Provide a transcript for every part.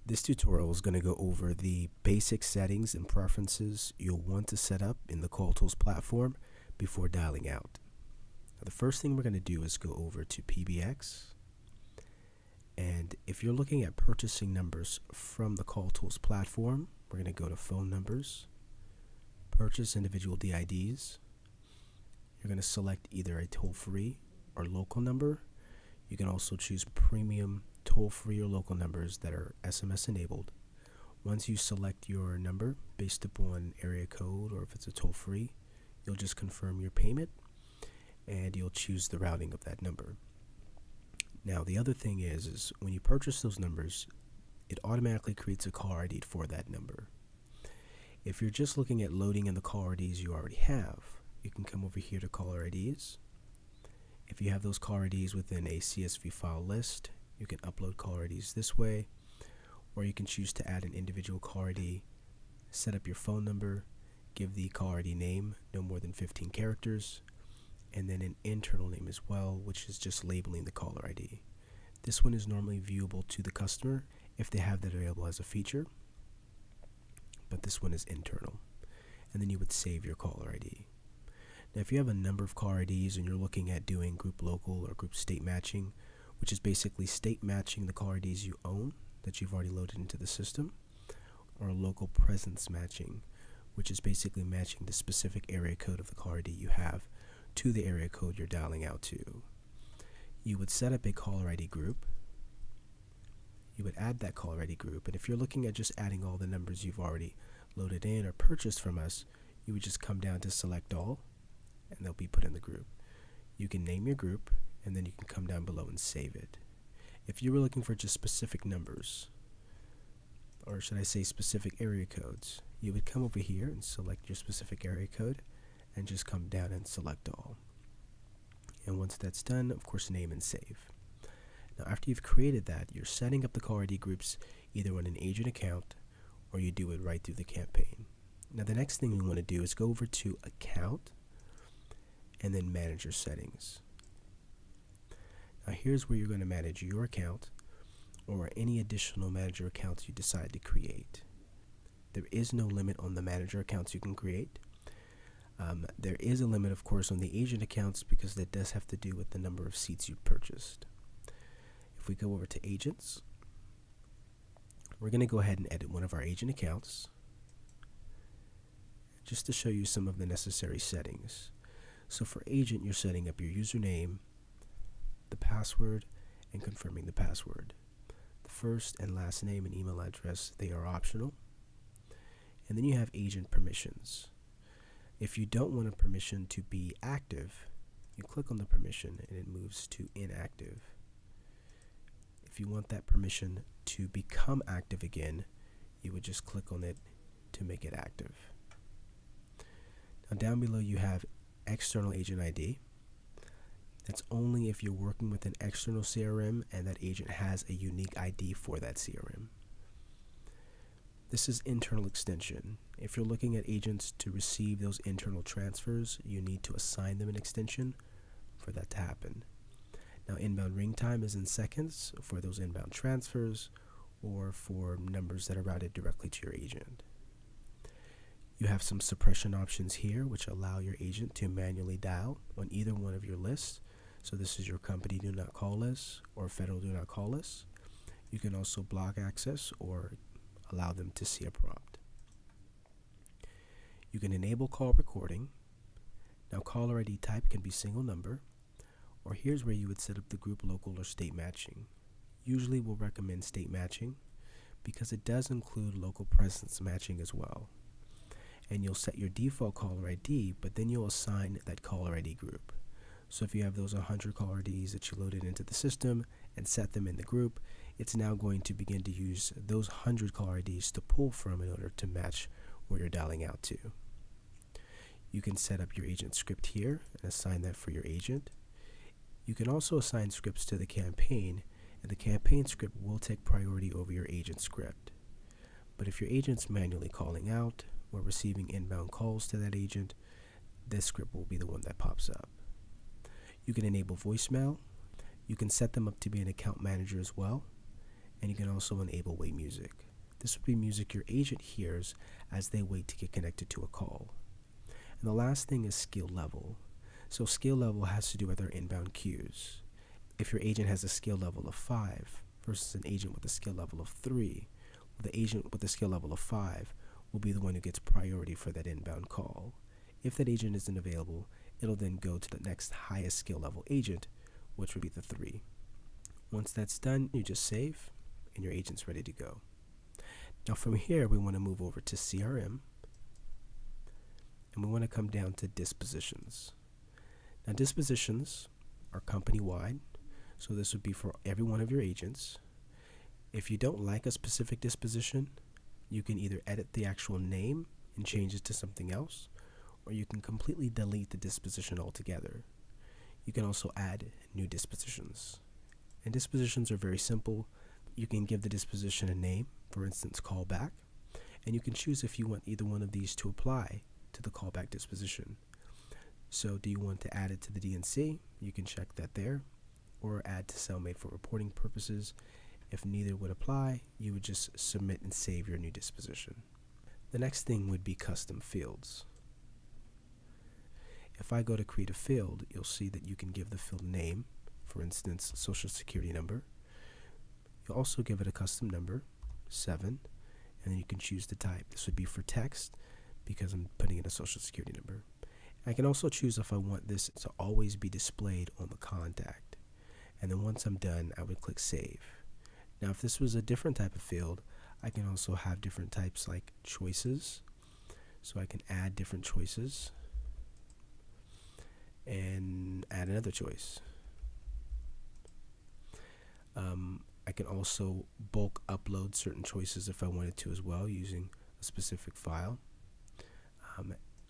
This tutorial is going to go over the basic settings and preferences you'll want to set up in the CallTools platform before dialing out. Now, the first thing we're going to do is go over to PBX. And if you're looking at purchasing numbers from the CallTools platform, we're going to go to Phone Numbers, Purchase Individual DIDs. You're going to select either a toll-free or local number. You can also choose premium toll-free or local numbers that are SMS enabled. Once you select your number based upon area code, or if it's a toll-free, you'll just confirm your payment and you'll choose the routing of that number. Now the other thing is when you purchase those numbers, it automatically creates a caller ID for that number. If you're just looking at loading in the caller IDs you already have, you can come over here to caller IDs. If you have those caller IDs within a CSV file list, you can upload caller IDs this way, or you can choose to add an individual caller ID, set up your phone number, give the caller ID name no more than 15 characters, and then an internal name as well, which is just labeling the caller ID. This one is normally viewable to the customer if they have that available as a feature, but this one is internal. And then you would save your caller ID. Now if you have a number of caller IDs and you're looking at doing group local or group state matching, which is basically state matching the caller IDs you own that you've already loaded into the system, or local presence matching, which is basically matching the specific area code of the caller ID you have to the area code you're dialing out to. You would set up a caller ID group. You would add that caller ID group, and if you're looking at just adding all the numbers you've already loaded in or purchased from us, you would just come down to select all, and they'll be put in the group. You can name your group, and then you can come down below and save it. If you were looking for just specific numbers, or should I say specific area codes, you would come over here and select your specific area code and just come down and select all. And once that's done, of course, name and save. Now after you've created that, you're setting up the caller ID groups either on an agent account or you do it right through the campaign. Now the next thing we want to do is go over to Account and then Manager Settings. Now here's where you're going to manage your account or any additional manager accounts you decide to create. There is no limit on the manager accounts you can create. There is a limit, of course, on the agent accounts because that does have to do with the number of seats you've purchased. If we go over to Agents, we're going to go ahead and edit one of our agent accounts just to show you some of the necessary settings. So for agent, you're setting up your username, the password, and confirming the password. The first and last name and email address, they are optional. And then you have agent permissions. If you don't want a permission to be active, you click on the permission and it moves to inactive. If you want that permission to become active again, you would just click on it to make it active. Now down below you have external agent ID. That's only if you're working with an external CRM and that agent has a unique ID for that CRM. This is internal extension. If you're looking at agents to receive those internal transfers, you need to assign them an extension for that to happen. Now inbound ring time is in seconds for those inbound transfers or for numbers that are routed directly to your agent. You have some suppression options here which allow your agent to manually dial on either one of your lists. So this is your company do not call list or federal do not call list. You can also block access or allow them to see a prompt. You can enable call recording. Now caller ID type can be single number, or here's where you would set up the group local or state matching. Usually we'll recommend state matching because it does include local presence matching as well. And you'll set your default caller ID, but then you'll assign that caller ID group. So if you have those 100 caller IDs that you loaded into the system and set them in the group, it's now going to begin to use those 100 caller IDs to pull from in order to match where you're dialing out to. You can set up your agent script here and assign that for your agent. You can also assign scripts to the campaign, and the campaign script will take priority over your agent script. But if your agent's manually calling out or receiving inbound calls to that agent, this script will be the one that pops up. You can enable voicemail. You can set them up to be an account manager as well. And you can also enable wait music. This would be music your agent hears as they wait to get connected to a call. And the last thing is skill level. So skill level has to do with our inbound queues. If your agent has a skill level of 5 versus an agent with a skill level of 3, the agent with a skill level of 5 will be the one who gets priority for that inbound call. If that agent isn't available, it'll then go to the next highest skill level agent, which would be the 3. Once that's done, you just save, and your agent's ready to go. Now from here, we want to move over to CRM, and we want to come down to dispositions. Now dispositions are company-wide, so this would be for every one of your agents. If you don't like a specific disposition, you can either edit the actual name and change it to something else, or you can completely delete the disposition altogether. You can also add new dispositions. And dispositions are very simple. You can give the disposition a name, for instance, callback, and you can choose if you want either one of these to apply to the callback disposition. So do you want to add it to the DNC? You can check that there, or add to Cellmate for reporting purposes. If neither would apply, you would just submit and save your new disposition. The next thing would be custom fields. If I go to create a field, you'll see that you can give the field name, for instance, social security number. You'll also give it a custom number, 7, and then you can choose the type. This would be for text because I'm putting in a social security number. I can also choose if I want this to always be displayed on the contact. And then once I'm done, I would click save. Now if this was a different type of field, I can also have different types like choices. So I can add different choices and add another choice. I can also bulk upload certain choices if I wanted to as well using a specific file.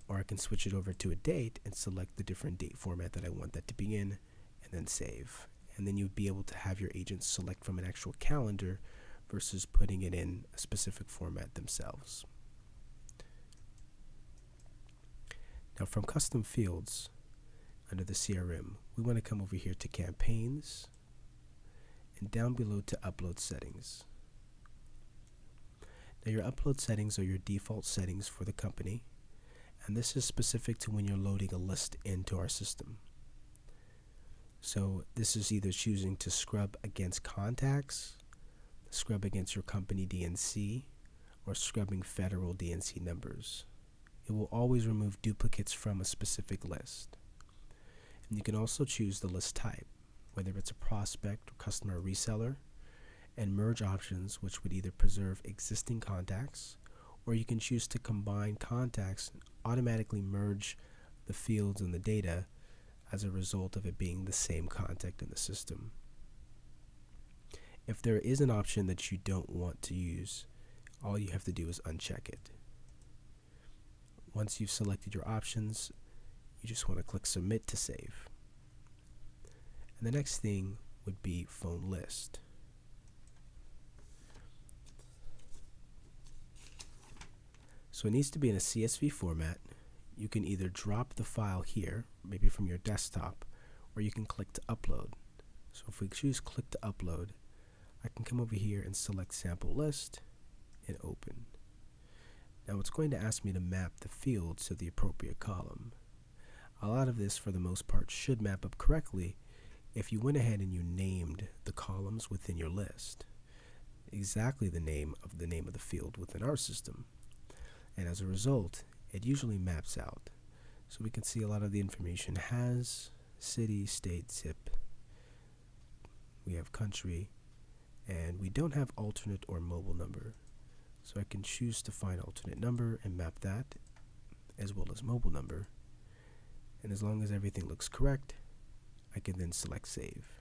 Or I can switch it over to a date and select the different date format that I want that to be in and then save. And then you'd be able to have your agents select from an actual calendar versus putting it in a specific format themselves. Now from custom fields, under the CRM, we want to come over here to campaigns and down below to upload settings. Now your upload settings are your default settings for the company, and this is specific to when you're loading a list into our system. So this is either choosing to scrub against contacts, scrub against your company DNC, or scrubbing federal DNC numbers. It will always remove duplicates from a specific list. And you can also choose the list type, whether it's a prospect or customer or reseller, and merge options, which would either preserve existing contacts, or you can choose to combine contacts and automatically merge the fields and the data as a result of it being the same contact in the system. If there is an option that you don't want to use, all you have to do is uncheck it. Once you've selected your options, you just want to click submit to save. And the next thing would be phone list. So it needs to be in a CSV format. You can either drop the file here, maybe from your desktop, or you can click to upload. So if we choose click to upload, I can come over here and select sample list and open. Now it's going to ask me to map the fields to the appropriate column. A lot of this, for the most part, should map up correctly if you went ahead and you named the columns within your list exactly the name of the field within our system. And as a result, it usually maps out. So we can see a lot of the information has city, state, zip. We have country, and we don't have alternate or mobile number. So I can choose to find alternate number and map that, as well as mobile number. And as long as everything looks correct, I can then select save.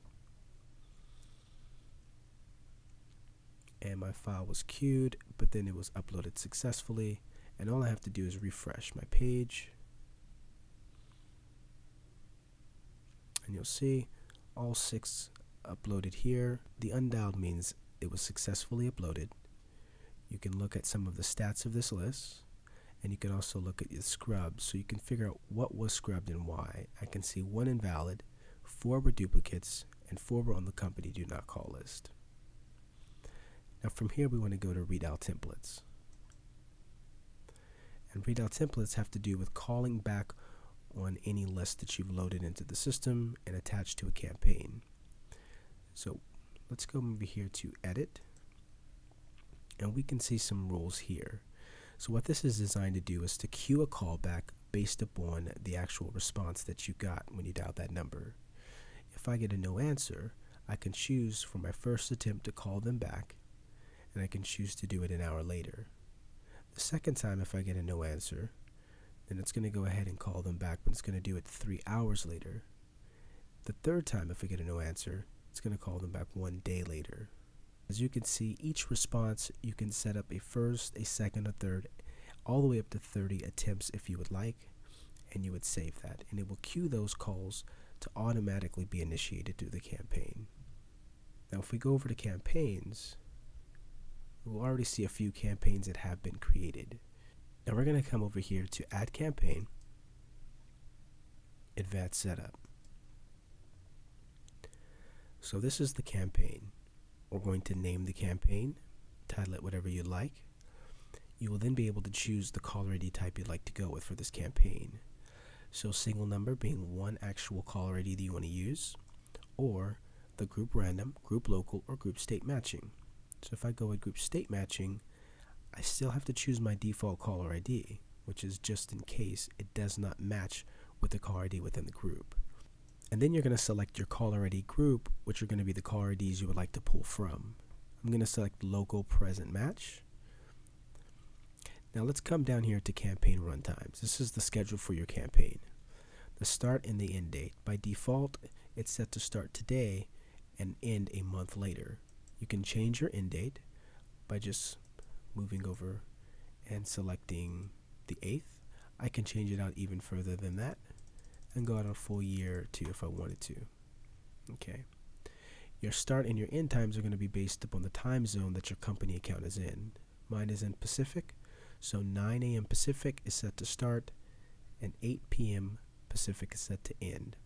And my file was queued, but then it was uploaded successfully. And all I have to do is refresh my page. And you'll see all 6 uploaded here. The undialed means it was successfully uploaded. You can look at some of the stats of this list, and you can also look at the scrubs, so you can figure out what was scrubbed and why. I can see 1 invalid, 4 were duplicates, and 4 were on the company do not call list. Now from here we want to go to readout templates. And readout templates have to do with calling back on any list that you've loaded into the system and attached to a campaign. So let's go over here to edit, and we can see some rules here. So what this is designed to do is to queue a callback based upon the actual response that you got when you dialed that number. If I get a no answer, I can choose for my first attempt to call them back, and I can choose to do it an hour later. The second time, if I get a no answer, then it's going to go ahead and call them back, but it's going to do it 3 hours later. The third time, if I get a no answer, it's going to call them back 1 day later. As you can see, each response you can set up a first, a second, a third, all the way up to 30 attempts if you would like, and you would save that, and it will queue those calls to automatically be initiated through the campaign. Now if we go over to campaigns, we'll already see a few campaigns that have been created. Now we're going to come over here to add campaign, advanced setup. So this is the campaign. We're going to name the campaign, title it whatever you'd like. You will then be able to choose the caller ID type you'd like to go with for this campaign. So single number being one actual caller ID that you want to use, or the group random, group local, or group state matching. So if I go with group state matching, I still have to choose my default caller ID, which is just in case it does not match with the caller ID within the group. And then you're going to select your caller ID group, which are going to be the caller IDs you would like to pull from. I'm going to select local present match. Now let's come down here to campaign runtimes. This is the schedule for your campaign. The start and the end date. By default, it's set to start today and end a month later. You can change your end date by just moving over and selecting the 8th. I can change it out even further than that and go out a full year too if I wanted to. Okay. Your start and your end times are going to be based upon the time zone that your company account is in. Mine is in Pacific, so 9 a.m. Pacific is set to start and 8 p.m. Pacific is set to end.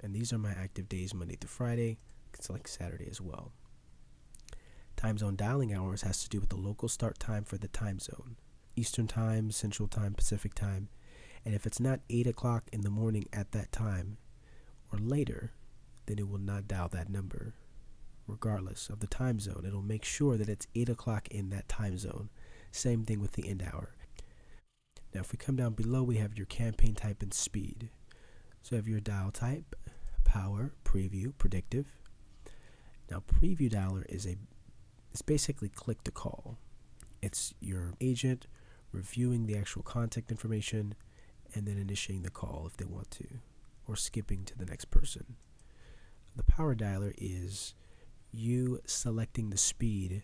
And these are my active days, Monday through Friday. I can select Saturday as well. Time zone dialing hours has to do with the local start time for the time zone. Eastern time, Central time, Pacific time. And if it's not 8 o'clock in the morning at that time or later, then it will not dial that number. Regardless of the time zone, it'll make sure that it's 8 o'clock in that time zone. Same thing with the end hour. Now if we come down below, we have your campaign type and speed. So you have your dial type, power, preview, predictive. Now preview dialer it's basically click to call. It's your agent reviewing the actual contact information and then initiating the call if they want to, or skipping to the next person. The power dialer is you selecting the speed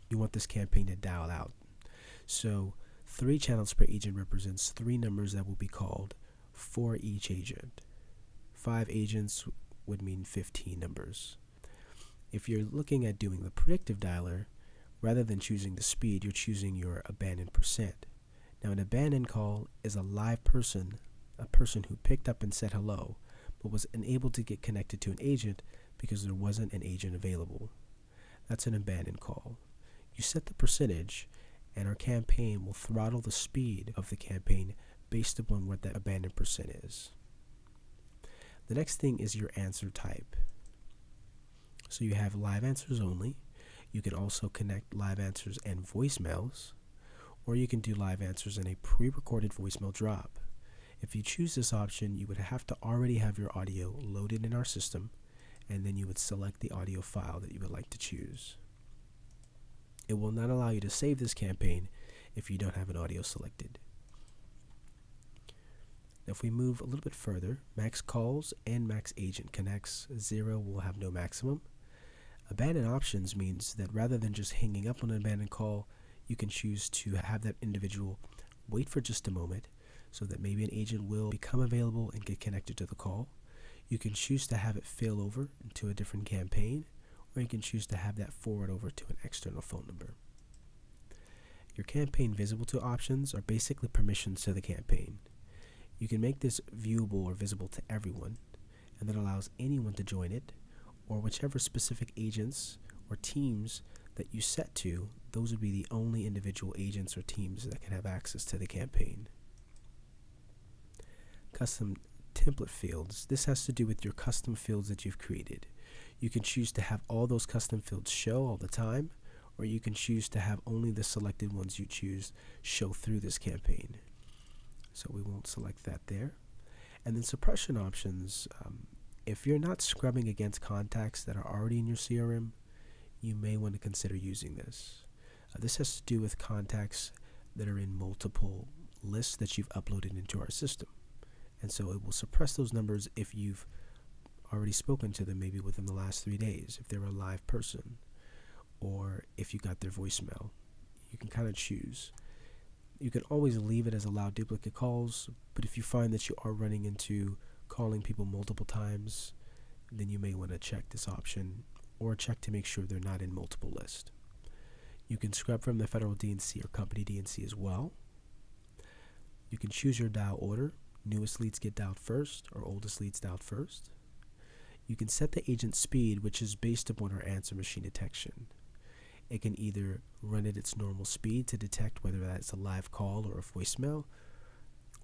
you want this campaign to dial out. So 3 channels per agent represents 3 numbers that will be called for each agent. 5 agents would mean 15 numbers. If you're looking at doing the predictive dialer, rather than choosing the speed, you're choosing your abandoned percent. Now an abandoned call is a live person, a person who picked up and said hello, but was unable to get connected to an agent because there wasn't an agent available. That's an abandoned call. You set the percentage, and our campaign will throttle the speed of the campaign based upon what that abandoned percent is. The next thing is your answer type. So you have live answers only. You can also connect live answers and voicemails, or you can do live answers in a pre-recorded voicemail drop. If you choose this option, you would have to already have your audio loaded in our system, and then you would select the audio file that you would like to choose. It will not allow you to save this campaign if you don't have an audio selected. Now if we move a little bit further, max calls and max agent connects. 0 will have no maximum. Abandoned options means that rather than just hanging up on an abandoned call, you can choose to have that individual wait for just a moment so that maybe an agent will become available and get connected to the call. You can choose to have it fail over into a different campaign, or you can choose to have that forward over to an external phone number. Your campaign visible to options are basically permissions to the campaign. You can make this viewable or visible to everyone, and that allows anyone to join it, or whichever specific agents or teams that you set to, those would be the only individual agents or teams that can have access to the campaign. Custom template fields. This has to do with your custom fields that you've created. You can choose to have all those custom fields show all the time, or you can choose to have only the selected ones you choose show through this campaign. So we won't select that there. And then suppression options. If you're not scrubbing against contacts that are already in your CRM, you may want to consider using this. This has to do with contacts that are in multiple lists that you've uploaded into our system. And so it will suppress those numbers if you've already spoken to them, maybe within the last 3 days, if they're a live person, or if you got their voicemail. You can kind of choose. You can always leave it as allow duplicate calls, but if you find that you are running into calling people multiple times, then you may want to check this option, or check to make sure they're not in multiple lists. You can scrub from the federal DNC or company DNC as well. You can choose your dial order. Newest leads get dialed first, or oldest leads dialed first. You can set the agent speed, which is based upon our answer machine detection. It can either run at its normal speed to detect whether that's a live call or a voicemail,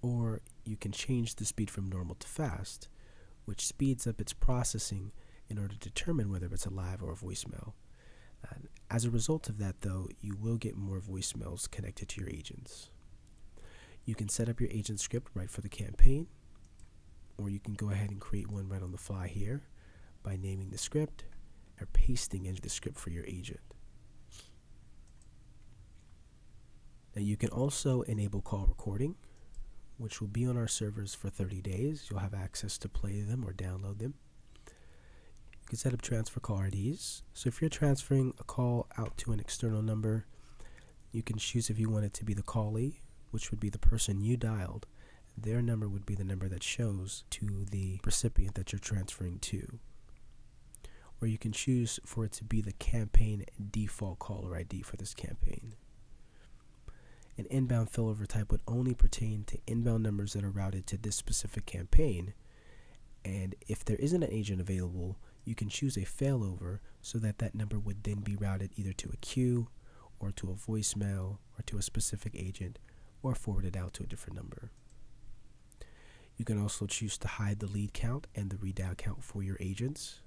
or you can change the speed from normal to fast, which speeds up its processing in order to determine whether it's a live or a voicemail. As a result of that, though, you will get more voicemails connected to your agents. You can set up your agent script right for the campaign, or you can go ahead and create one right on the fly here by naming the script or pasting in the script for your agent. Now you can also enable call recording, which will be on our servers for 30 days. You'll have access to play them or download them. You can set up transfer call IDs. So if you're transferring a call out to an external number, you can choose if you want it to be the callee, which would be the person you dialed. Their number would be the number that shows to the recipient that you're transferring to. Or you can choose for it to be the campaign default caller ID for this campaign. An inbound failover type would only pertain to inbound numbers that are routed to this specific campaign. And if there isn't an agent available, you can choose a failover so that that number would then be routed either to a queue or to a voicemail or to a specific agent, or forwarded out to a different number. You can also choose to hide the lead count and the readout count for your agents.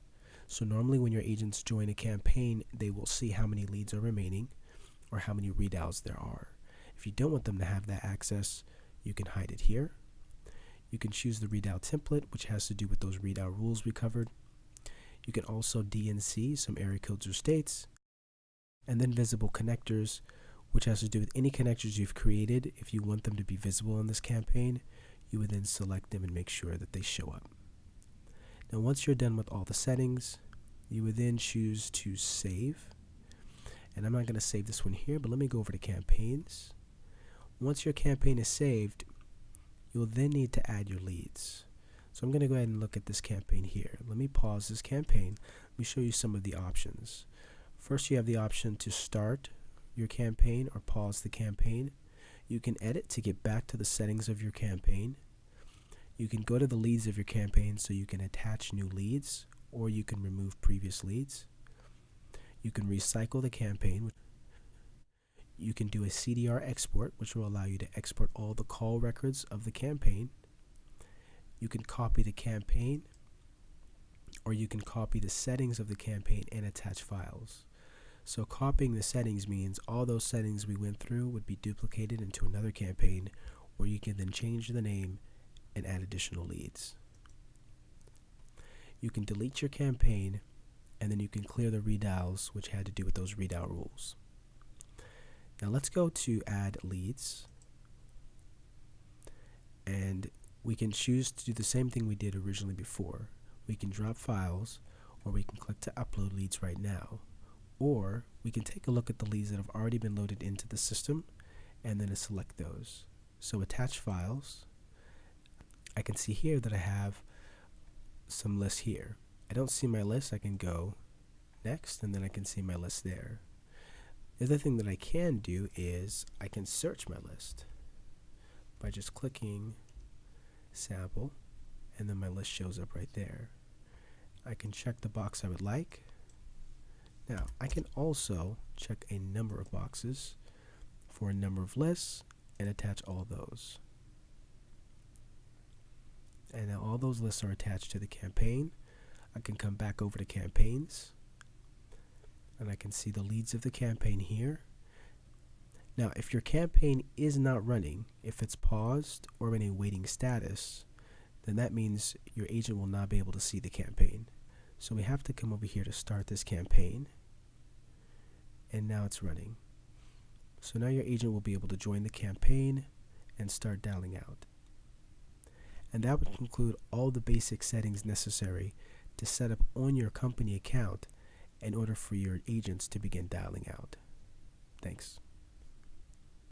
So normally when your agents join a campaign, they will see how many leads are remaining or how many readouts there are. If you don't want them to have that access, you can hide it here. You can choose the readout template, which has to do with those readout rules we covered. You can also DNC some area codes or states, and then visible connectors, which has to do with any connectors you've created. If you want them to be visible in this campaign, you would then select them and make sure that they show up. Now once you're done with all the settings, you would then choose to save. And I'm not going to save this one here, but let me go over to campaigns. Once your campaign is saved, you'll then need to add your leads. So I'm going to go ahead and look at this campaign here. Let me pause this campaign. Let me show you some of the options. First, you have the option to start your campaign or pause the campaign. You can edit to get back to the settings of your campaign. You can go to the leads of your campaign so you can attach new leads, or you can remove previous leads. You can recycle the campaign. You can do a CDR export, which will allow you to export all the call records of the campaign. You can copy the campaign, or you can copy the settings of the campaign and attach files. So copying the settings means all those settings we went through would be duplicated into another campaign, where you can then change the name and add additional leads. You can delete your campaign, and then you can clear the redials, which had to do with those readout rules. Now let's go to add leads, and we can choose to do the same thing we did originally before. We can drop files, or we can click to upload leads right now, or we can take a look at the leads that have already been loaded into the system and then select those. So attach files. I can see here that I have some lists here. I don't see my list. I can go next, and then I can see my list there. The other thing that I can do is I can search my list by just clicking sample, and then my list shows up right there. I can check the box I would like, Now, I can also check a number of boxes for a number of lists and attach all those. And now all those lists are attached to the campaign. I can come back over to campaigns, and I can see the leads of the campaign here. Now, if your campaign is not running, if it's paused or in a waiting status, then that means your agent will not be able to see the campaign. So we have to come over here to start this campaign, and now it's running. So now your agent will be able to join the campaign and start dialing out. And that would conclude all the basic settings necessary to set up on your company account in order for your agents to begin dialing out. Thanks.